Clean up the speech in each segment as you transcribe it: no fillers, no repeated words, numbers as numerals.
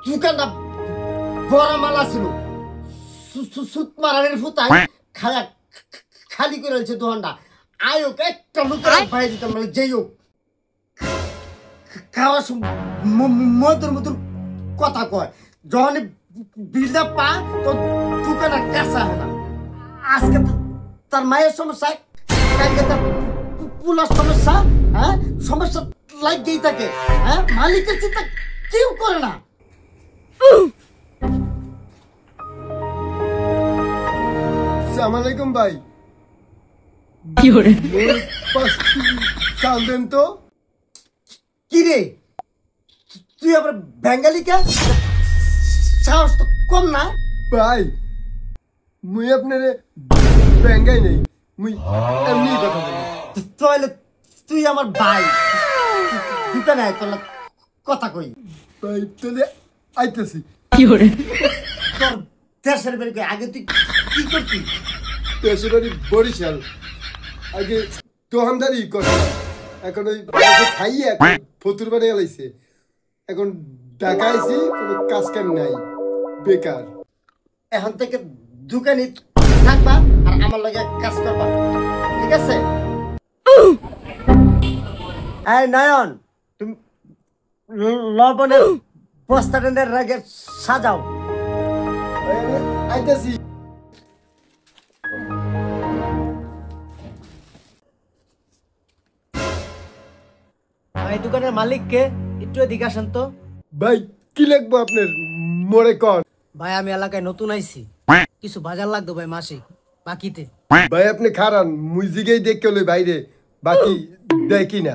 দোকানটা বড় মালা ছিল সুত মারানের ফুতায় খায়া খালি করে রয়েছে দোকানটা আয়োক একটা লোকের বাইরে দিতাম মানে যেই হোক খাওয়া মধুর মধুর কথা কয় যখন বিলটা পা তো দোকানে কাঁচা হয় না আজকে তার মায়ের সমস্যা কালকে তার পুলার সমস্যা হ্যাঁ সমস্যা লাগতেই থাকে হ্যাঁ মালিকের চিন্তা কেউ করে না আসসালামু আলাইকুম ভাই কি করে চাল দেন তো কি রে তুই আবার বেঙ্গালি কে সাহস তো কম না ভাই মুই আপনারে ব্যাঙ্গাই নেই মুই এমনি কথা বলি তাহলে তুই আমার ভাই দোকানে আয় তোর কথা কই ভাই তাহলে আইতেছি কি করে তোর দেশের বের আগে তুই কি করতি দেশের বাড়ি বরিশাল আগে দোকানদারি করতাম এখন ওই খাইয়ে এখন ফতুর বাড়ি এলাইছে এখন ঢাকা আইছি কোনো কাজ কাম নাই বেকার এখন থেকে দোকানে থাকবা আর আমার লগে কাজ করবা ঠিক আছে এই নয়ন তুমি লবণের বস্তাটা রাগে সাজাও আইতেছি ভাই দোকানের মালিক কে একটু এদিকে আসেন তো ভাই কি লাগবো আপনার মরে কর ভাই আমি এলাকায় নতুন আইছি কিছু বাজার লাগতো ভাই মাসিক বাকিতে ভাই আপনি খারান মুজিকেই দেখে লই বাইরে বাকি দেখি না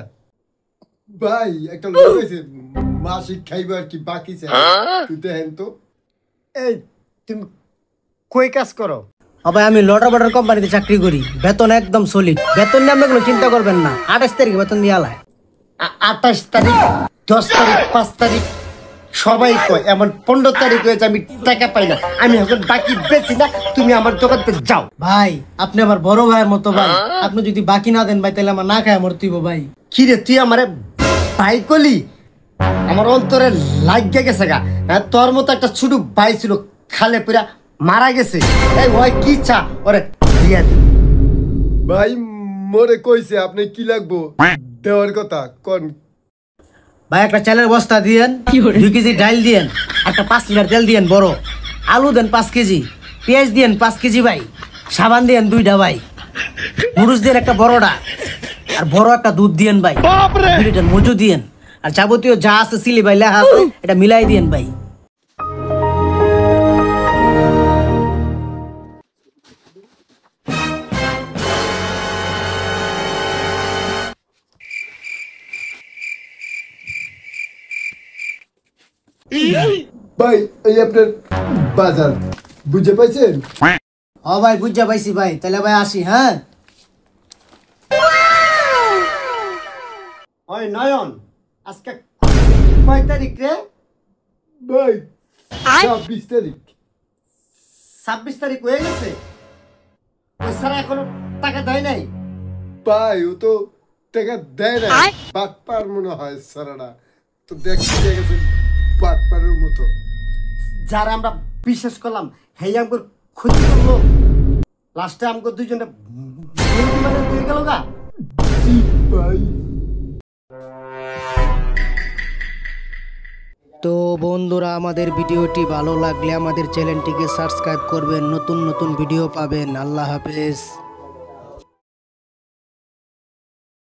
ভাই একটা লোক হয়েছে মাসিক খাইব আর কি বাকি চাই তুই দেখেন তো এই তুমি কই কাজ করো ভাই আমি লটার বটার কোম্পানিতে চাকরি করি বেতন একদম সলিড বেতন নিয়ে আপনি কোনো চিন্তা করবেন না 28 তারিখে বেতন দিয়ে আলায় 28 তারিখ 10 তারিখ 5 তারিখ সবাই কয় এমন 15 তারিখ হয়েছে আমি টাকা পাই না আমি এখন বাকি বেশি না তুমি আমার দোকানতে যাও ভাই আপনি আমার বড় ভাইয়ের মতো ভাই আপনি যদি বাকি না দেন ভাই তাহলে আমার না খায় মরতিব ভাই কি রে তুই আমারে ভাই কলি আমার অন্তরে লাগিয়ে গেছে গা হ্যাঁ তোর মতো একটা ছোট ভাই ছিল খালে পুরা মারা গেছে এই ওই কি চা ওরে দিয়া দি ভাই মরে কইছে আপনি কি লাগবো দেওয়ার কথা কোন ভাই একটা চালের বস্তা দিয়েন 2 কেজি ডাল দিয়েন একটা 5 লিটার তেল দিয়েন বড় আলু দেন 5 কেজি পেঁয়াজ দিয়েন 5 কেজি ভাই সাবান দিয়েন 2টা ভাই মুরুচ দিয়েন একটা বড়টা আর বড় একটা দুধ দিয়েন ভাই 2 লিটার মজু দিয়েন আর যাবতীয় যা আছে সিলি ভাই লেখা আছে এটা মিলাই দিয়েন ভাই ভাই এই আপনার বাজার বুঝে পাইছেন ও ভাই বুঝা পাইছি ভাই তাহলে ভাই আসি হ্যাঁ ওই নয়ন আজকে কয় তারিখ রে ভাই 26 তারিখ 26 তারিখ হয়ে গেছে ওই সারা এখনো টাকা দেয় নাই ভাই ও তো টাকা দেয় না বাট পার মনে হয় সারাটা তো দেখতে গেছে বাট পারের মতো যারা আমরা বিশ্বাস করলাম হেই আমগর ক্ষতি করলো লাস্টে আমগর দুইজনে মানে দিয়ে গেল গা ভাই তো বন্ধুরা আমাদের ভিডিওটি ভালো লাগলে আমাদের চ্যানেলটিকে সাবস্ক্রাইব করবেন নতুন নতুন ভিডিও পাবেন আল্লাহ হাফেজ